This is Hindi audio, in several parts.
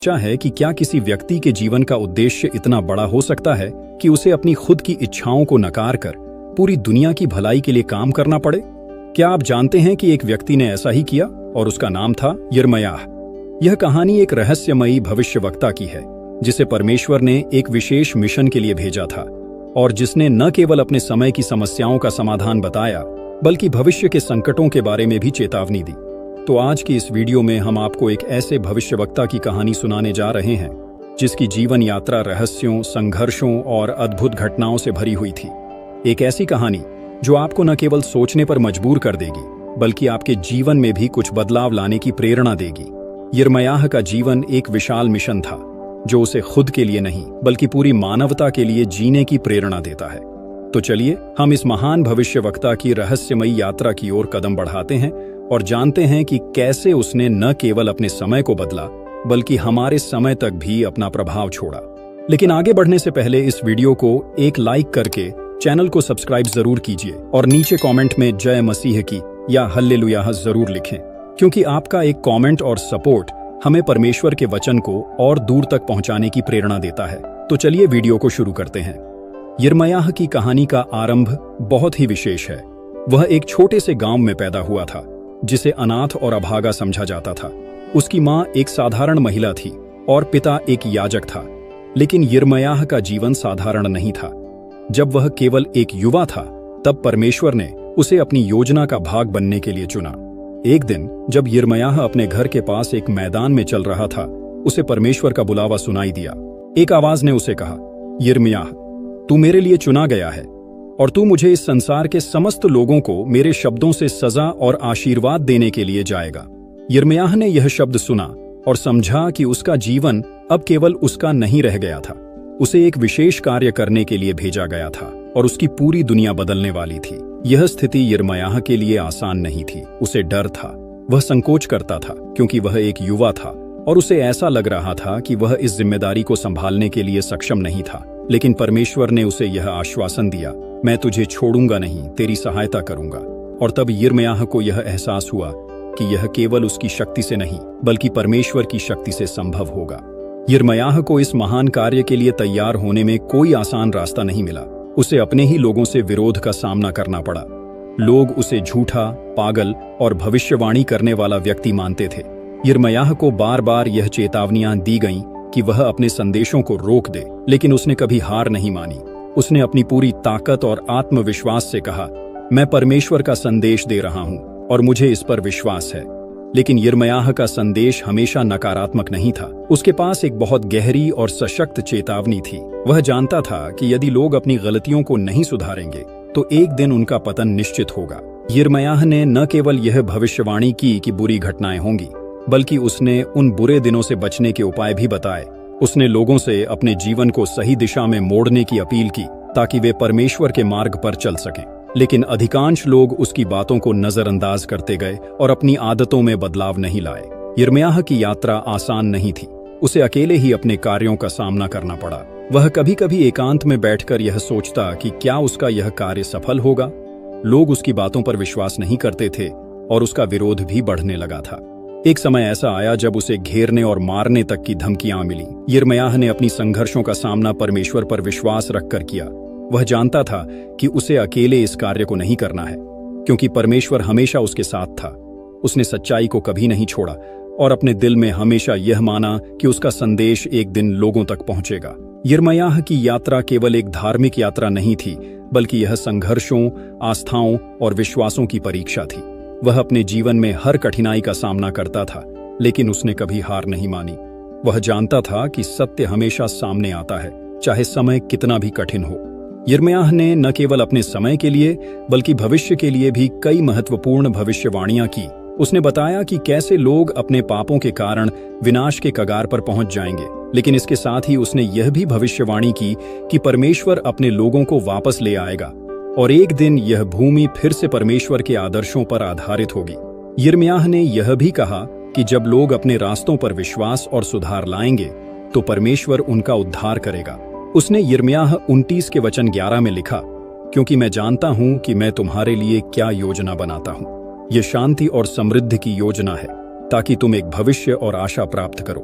सोचा है कि क्या किसी व्यक्ति के जीवन का उद्देश्य इतना बड़ा हो सकता है कि उसे अपनी खुद की इच्छाओं को नकार कर पूरी दुनिया की भलाई के लिए काम करना पड़े? क्या आप जानते हैं कि एक व्यक्ति ने ऐसा ही किया और उसका नाम था यिर्मयाह। यह कहानी एक रहस्यमयी भविष्यवक्ता की है जिसे परमेश्वर ने एक विशेष मिशन के लिए भेजा था और जिसने न केवल अपने समय की समस्याओं का समाधान बताया बल्कि भविष्य के संकटों के बारे में भी चेतावनी दी। तो आज की इस वीडियो में हम आपको एक ऐसे भविष्यवक्ता की कहानी सुनाने जा रहे हैं जिसकी जीवन यात्रा रहस्यों, संघर्षों और अद्भुत घटनाओं से भरी हुई थी। एक ऐसी कहानी जो आपको न केवल सोचने पर मजबूर कर देगी बल्कि आपके जीवन में भी कुछ बदलाव लाने की प्रेरणा देगी। यिर्मयाह का जीवन एक विशाल मिशन था जो उसे खुद के लिए नहीं बल्कि पूरी मानवता के लिए जीने की प्रेरणा देता है। तो चलिए हम इस महान भविष्यवक्ता की रहस्यमयी यात्रा की ओर कदम बढ़ाते हैं और जानते हैं कि कैसे उसने न केवल अपने समय को बदला बल्कि हमारे समय तक भी अपना प्रभाव छोड़ा। लेकिन आगे बढ़ने से पहले इस वीडियो को एक लाइक करके चैनल को सब्सक्राइब जरूर कीजिए और नीचे कमेंट में जय मसीह की या हल्लेलुयाह जरूर लिखें, क्योंकि आपका एक कमेंट और सपोर्ट हमें परमेश्वर के वचन को और दूर तक पहुंचाने की प्रेरणा देता है। तो चलिए वीडियो को शुरू करते हैं। यिर्मयाह की कहानी का आरंभ बहुत ही विशेष है। वह एक छोटे से गांव में पैदा हुआ था जिसे अनाथ और अभागा समझा जाता था। उसकी मां एक साधारण महिला थी और पिता एक याजक था। लेकिन यिर्मयाह का जीवन साधारण नहीं था। जब वह केवल एक युवा था तब परमेश्वर ने उसे अपनी योजना का भाग बनने के लिए चुना। एक दिन जब यिर्मयाह अपने घर के पास एक मैदान में चल रहा था, उसे परमेश्वर का बुलावा सुनाई दिया। एक आवाज ने उसे कहा, यिर्मयाह, तू मेरे लिए चुना गया है और तू मुझे इस संसार के समस्त लोगों को मेरे शब्दों से सजा और आशीर्वाद देने के लिए जाएगा। यिर्मयाह ने यह शब्द सुना और समझा कि उसका जीवन अब केवल उसका नहीं रह गया था। उसे एक विशेष कार्य करने के लिए भेजा गया था और उसकी पूरी दुनिया बदलने वाली थी। यह स्थिति यिर्मयाह के लिए आसान नहीं थी। उसे डर था, वह संकोच करता था क्योंकि वह एक युवा था और उसे ऐसा लग रहा था कि वह इस जिम्मेदारी को संभालने के लिए सक्षम नहीं था। लेकिन परमेश्वर ने उसे यह आश्वासन दिया, मैं तुझे छोड़ूंगा नहीं, तेरी सहायता करूंगा। और तब यिर्मयाह को यह एहसास हुआ कि यह केवल उसकी शक्ति से नहीं बल्कि परमेश्वर की शक्ति से संभव होगा। यिर्मयाह को इस महान कार्य के लिए तैयार होने में कोई आसान रास्ता नहीं मिला। उसे अपने ही लोगों से विरोध का सामना करना पड़ा। लोग उसे झूठा, पागल और भविष्यवाणी करने वाला व्यक्ति मानते थे। यिर्मयाह को बार बार यह चेतावनियां दी गईं कि वह अपने संदेशों को रोक दे, लेकिन उसने कभी हार नहीं मानी। उसने अपनी पूरी ताकत और आत्मविश्वास से कहा, मैं परमेश्वर का संदेश दे रहा हूं और मुझे इस पर विश्वास है। लेकिन यिर्मयाह का संदेश हमेशा नकारात्मक नहीं था। उसके पास एक बहुत गहरी और सशक्त चेतावनी थी। वह जानता था कि यदि लोग अपनी गलतियों को नहीं सुधारेंगे तो एक दिन उनका पतन निश्चित होगा। यिर्मयाह ने न केवल यह भविष्यवाणी की कि बुरी घटनाएं होंगी, बल्कि उसने उन बुरे दिनों से बचने के उपाय भी बताए। उसने लोगों से अपने जीवन को सही दिशा में मोड़ने की अपील की ताकि वे परमेश्वर के मार्ग पर चल सकें। लेकिन अधिकांश लोग उसकी बातों को नजरअंदाज करते गए और अपनी आदतों में बदलाव नहीं लाए। यिर्मयाह की यात्रा आसान नहीं थी। उसे अकेले ही अपने कार्यों का सामना करना पड़ा। वह कभी कभी एकांत में बैठकर यह सोचता कि क्या उसका यह कार्य सफल होगा। लोग उसकी बातों पर विश्वास नहीं करते थे और उसका विरोध भी बढ़ने लगा था। एक समय ऐसा आया जब उसे घेरने और मारने तक की धमकियां मिली। यिर्मयाह ने अपनी संघर्षों का सामना परमेश्वर पर विश्वास रखकर किया। वह जानता था कि उसे अकेले इस कार्य को नहीं करना है, क्योंकि परमेश्वर हमेशा उसके साथ था। उसने सच्चाई को कभी नहीं छोड़ा और अपने दिल में हमेशा यह माना कि उसका संदेश एक दिन लोगों तक पहुंचेगा। यिर्मयाह की यात्रा केवल एक धार्मिक यात्रा नहीं थी, बल्कि यह संघर्षों, आस्थाओं और विश्वासों की परीक्षा थी। वह अपने जीवन में हर कठिनाई का सामना करता था, लेकिन उसने कभी हार नहीं मानी। वह जानता था कि सत्य हमेशा सामने आता है, चाहे समय कितना भी कठिन हो। यिर्मयाह ने न केवल अपने समय के लिए बल्कि भविष्य के लिए भी कई महत्वपूर्ण भविष्यवाणियां की। उसने बताया कि कैसे लोग अपने पापों के कारण विनाश के कगार पर पहुंच जाएंगे। लेकिन इसके साथ ही उसने यह भी भविष्यवाणी की कि परमेश्वर अपने लोगों को वापस ले आएगा और एक दिन यह भूमि फिर से परमेश्वर के आदर्शों पर आधारित होगी। यिर्मयाह ने यह भी कहा कि जब लोग अपने रास्तों पर विश्वास और सुधार लाएंगे तो परमेश्वर उनका उद्धार करेगा। उसने यिर्मयाह 29 के वचन 11 में लिखा, क्योंकि मैं जानता हूं कि मैं तुम्हारे लिए क्या योजना बनाता हूं। यह शांति और समृद्धि की योजना है ताकि तुम एक भविष्य और आशा प्राप्त करो।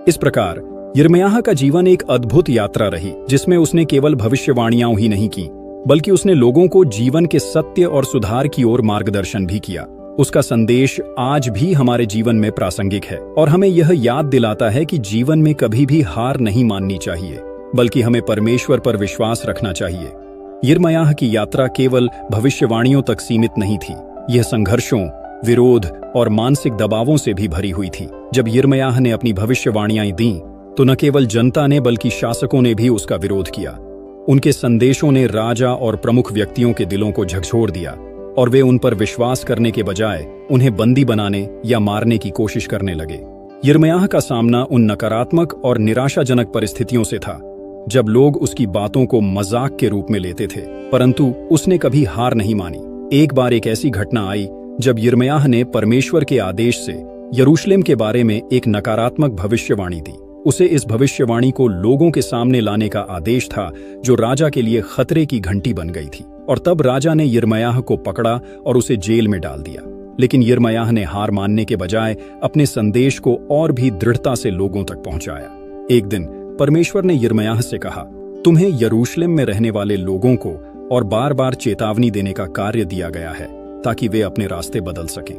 इस प्रकार यिर्मयाह का जीवन एक अद्भुत यात्रा रही, जिसमें उसने केवल भविष्यवाणियां ही नहीं की, बल्कि उसने लोगों को जीवन के सत्य और सुधार की ओर मार्गदर्शन भी किया। उसका संदेश आज भी हमारे जीवन में प्रासंगिक है और हमें यह याद दिलाता है कि जीवन में कभी भी हार नहीं माननी चाहिए, बल्कि हमें परमेश्वर पर विश्वास रखना चाहिए। यिर्मयाह की यात्रा केवल भविष्यवाणियों तक सीमित नहीं थी। यह संघर्षों, विरोध और मानसिक दबावों से भी भरी हुई थी। जब यिर्मयाह ने अपनी भविष्यवाणियां दी तो न केवल जनता ने बल्कि शासकों ने भी उसका विरोध किया। उनके संदेशों ने राजा और प्रमुख व्यक्तियों के दिलों को झकझोर दिया और वे उन पर विश्वास करने के बजाय उन्हें बंदी बनाने या मारने की कोशिश करने लगे। यिर्मयाह का सामना उन नकारात्मक और निराशाजनक परिस्थितियों से था जब लोग उसकी बातों को मजाक के रूप में लेते थे, परंतु उसने कभी हार नहीं मानी। एक बार एक ऐसी घटना आई जब यिर्मयाह ने परमेश्वर के आदेश से यरूशलेम के बारे में एक नकारात्मक भविष्यवाणी दी। उसे इस भविष्यवाणी को लोगों के सामने लाने का आदेश था, जो राजा के लिए खतरे की घंटी बन गई थी। और तब राजा ने यिर्मयाह को पकड़ा और उसे जेल में डाल दिया। लेकिन यिर्मयाह ने हार मानने के बजाय अपने संदेश को और भी दृढ़ता से लोगों तक पहुंचाया। एक दिन परमेश्वर ने यिर्मयाह से कहा, तुम्हें यरूशलेम में रहने वाले लोगों को और बार बार चेतावनी देने का कार्य दिया गया है, ताकि वे अपने रास्ते बदल सकें।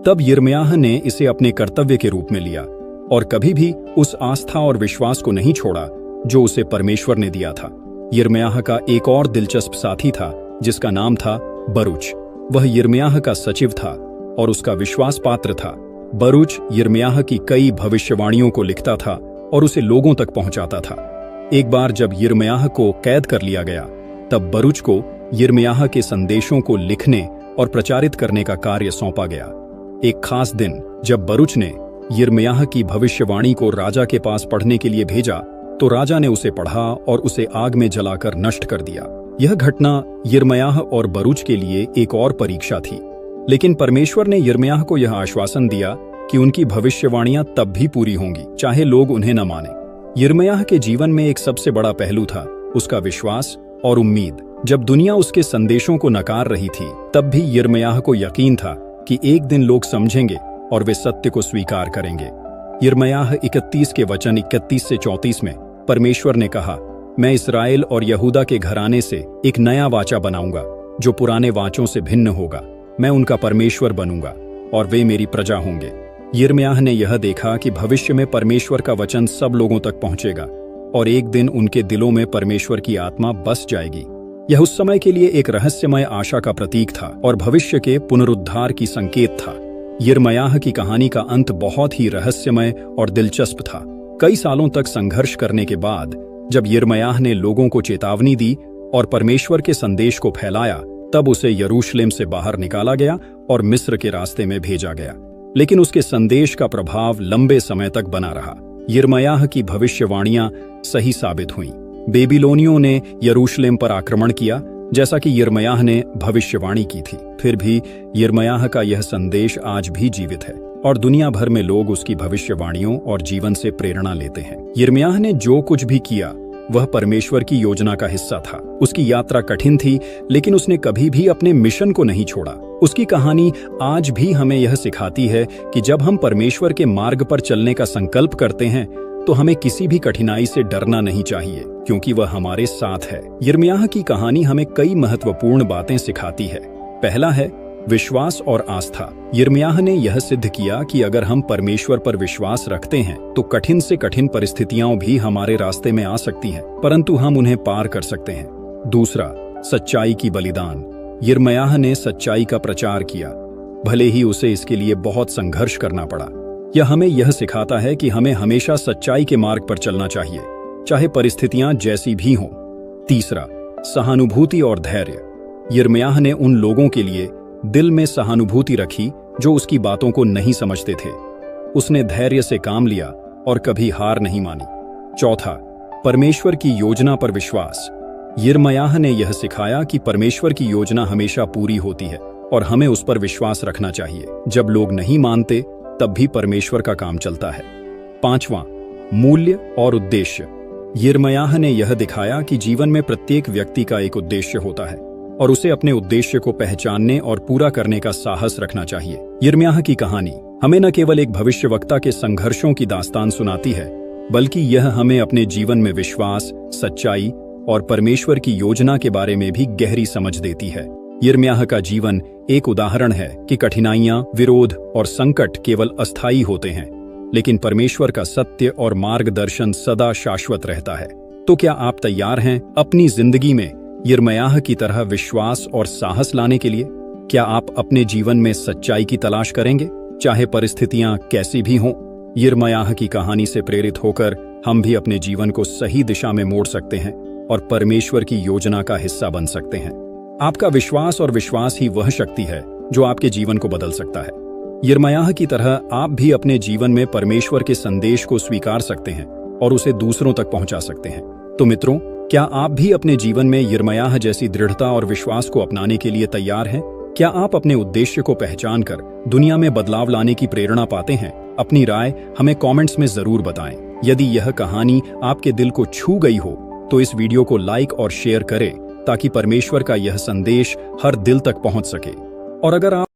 तब यिर्मयाह ने इसे अपने कर्तव्य के रूप में लिया और कभी भी उस आस्था और विश्वास को नहीं छोड़ा जो उसे परमेश्वर ने दिया था। यिर्मयाह का एक और दिलचस्प साथी था जिसका नाम था बरूच। वह यिर्मयाह का सचिव था और उसका विश्वास पात्र था। बरूच यिर्मयाह की कई भविष्यवाणियों को लिखता था और उसे लोगों तक पहुंचाता था। एक बार जब यिर्मयाह को कैद कर लिया गया, तब बरूच को यिर्मयाह के संदेशों को लिखने और प्रचारित करने का कार्य सौंपा गया। एक खास दिन जब बरूच ने यिर्मयाह की भविष्यवाणी को राजा के पास पढ़ने के लिए भेजा, तो राजा ने उसे पढ़ा और उसे आग में जलाकर नष्ट कर दिया। यह घटना यिर्मयाह और बरूच के लिए एक और परीक्षा थी, लेकिन परमेश्वर ने यिर्मयाह को यह आश्वासन दिया कि उनकी भविष्यवाणियां तब भी पूरी होंगी, चाहे लोग उन्हें न माने। यिर्मयाह के जीवन में एक सबसे बड़ा पहलू था उसका विश्वास और उम्मीद। जब दुनिया उसके संदेशों को नकार रही थी, तब भी यिर्मयाह को यकीन था कि एक दिन लोग समझेंगे और वे सत्य को स्वीकार करेंगे। यिर्मयाह 31 के वचन 31 से 34 में परमेश्वर ने कहा, मैं इस्राएल और यहूदा के घराने से एक नया वाचा बनाऊंगा जो पुराने वाचों से भिन्न होगा। मैं उनका परमेश्वर बनूंगा और वे मेरी प्रजा होंगे। यिर्मयाह ने यह देखा कि भविष्य में परमेश्वर का वचन सब लोगों तक पहुंचेगा और एक दिन उनके दिलों में परमेश्वर की आत्मा बस जाएगी। यह उस समय के लिए एक रहस्यमय आशा का प्रतीक था और भविष्य के पुनरुद्धार की संकेत था। यिर्मयाह की कहानी का अंत बहुत ही रहस्यमय और दिलचस्प था। कई सालों तक संघर्ष करने के बाद जब यिर्मयाह ने लोगों को चेतावनी दी और परमेश्वर के संदेश को फैलाया, तब उसे यरूशलेम से बाहर निकाला गया और मिस्र के रास्ते में भेजा गया। लेकिन उसके संदेश का प्रभाव लंबे समय तक बना रहा। यिर्मयाह की भविष्यवाणियां सही साबित हुईं। बेबीलोनियों ने यरूशलेम पर आक्रमण किया, जैसा कि यिर्मयाह ने भविष्यवाणी की थी। फिर भी यिर्मयाह का यह संदेश आज भी जीवित है और दुनिया भर में लोग उसकी भविष्यवाणियों और जीवन से प्रेरणा लेते हैं। यिर्मयाह ने जो कुछ भी किया वह परमेश्वर की योजना का हिस्सा था। उसकी यात्रा कठिन थी, लेकिन उसने कभी भी अपने मिशन को नहीं छोड़ा। उसकी कहानी आज भी हमें यह सिखाती है कि जब हम परमेश्वर के मार्ग पर चलने का संकल्प करते हैं तो हमें किसी भी कठिनाई से डरना नहीं चाहिए, क्योंकि वह हमारे साथ है। यिर्मयाह की कहानी हमें कई महत्वपूर्ण बातें सिखाती है। पहला है विश्वास और आस्था। यिर्मयाह ने यह सिद्ध किया कि अगर हम परमेश्वर पर विश्वास रखते हैं तो कठिन से कठिन परिस्थितियां भी हमारे रास्ते में आ सकती हैं, परंतु हम उन्हें पार कर सकते हैं। दूसरा, सच्चाई की बलिदान। यिर्मयाह ने सच्चाई का प्रचार किया, भले ही उसे इसके लिए बहुत संघर्ष करना पड़ा। यह हमें यह सिखाता है कि हमें हमेशा सच्चाई के मार्ग पर चलना चाहिए, चाहे परिस्थितियां जैसी भी हों। तीसरा, सहानुभूति और धैर्य। यिर्मयाह ने उन लोगों के लिए दिल में सहानुभूति रखी जो उसकी बातों को नहीं समझते थे। उसने धैर्य से काम लिया और कभी हार नहीं मानी। चौथा, परमेश्वर की योजना पर विश्वास। यिर्मयाह ने यह सिखाया कि परमेश्वर की योजना हमेशा पूरी होती है और हमें उस पर विश्वास रखना चाहिए। जब लोग नहीं मानते तब भी परमेश्वर का काम चलता है। पांचवां, मूल्य और उद्देश्य। यिर्मयाह ने यह दिखाया कि जीवन में प्रत्येक व्यक्ति का एक उद्देश्य होता है और उसे अपने उद्देश्य को पहचानने और पूरा करने का साहस रखना चाहिए। यिर्मयाह की कहानी हमें न केवल एक भविष्यवक्ता के संघर्षों की दास्तान सुनाती है, बल्कि यह हमें अपने जीवन में विश्वास, सच्चाई और परमेश्वर की योजना के बारे में भी गहरी समझ देती है। यिर्मयाह का जीवन एक उदाहरण है कि कठिनाइयां, विरोध और संकट केवल अस्थायी होते हैं, लेकिन परमेश्वर का सत्य और मार्गदर्शन सदा शाश्वत रहता है। तो क्या आप तैयार हैं अपनी जिंदगी में यिर्मयाह की तरह विश्वास और साहस लाने के लिए? क्या आप अपने जीवन में सच्चाई की तलाश करेंगे, चाहे परिस्थितियां कैसी भी हों? यिर्मयाह की कहानी से प्रेरित होकर हम भी अपने जीवन को सही दिशा में मोड़ सकते हैं और परमेश्वर की योजना का हिस्सा बन सकते हैं। आपका विश्वास और विश्वास ही वह शक्ति है जो आपके जीवन को बदल सकता है। यिर्मयाह की तरह आप भी अपने जीवन में परमेश्वर के संदेश को स्वीकार सकते हैं और उसे दूसरों तक पहुंचा सकते हैं। तो मित्रों, क्या आप भी अपने जीवन में यिर्मयाह जैसी दृढ़ता और विश्वास को अपनाने के लिए तैयार हैं? क्या आप अपने उद्देश्य को पहचान कर दुनिया में बदलाव लाने की प्रेरणा पाते हैं? अपनी राय हमें कमेंट्स में जरूर बताएं। यदि यह कहानी आपके दिल को छू गई हो तो इस वीडियो को लाइक और शेयर करें ताकि परमेश्वर का यह संदेश हर दिल तक पहुंच सके। और अगर आप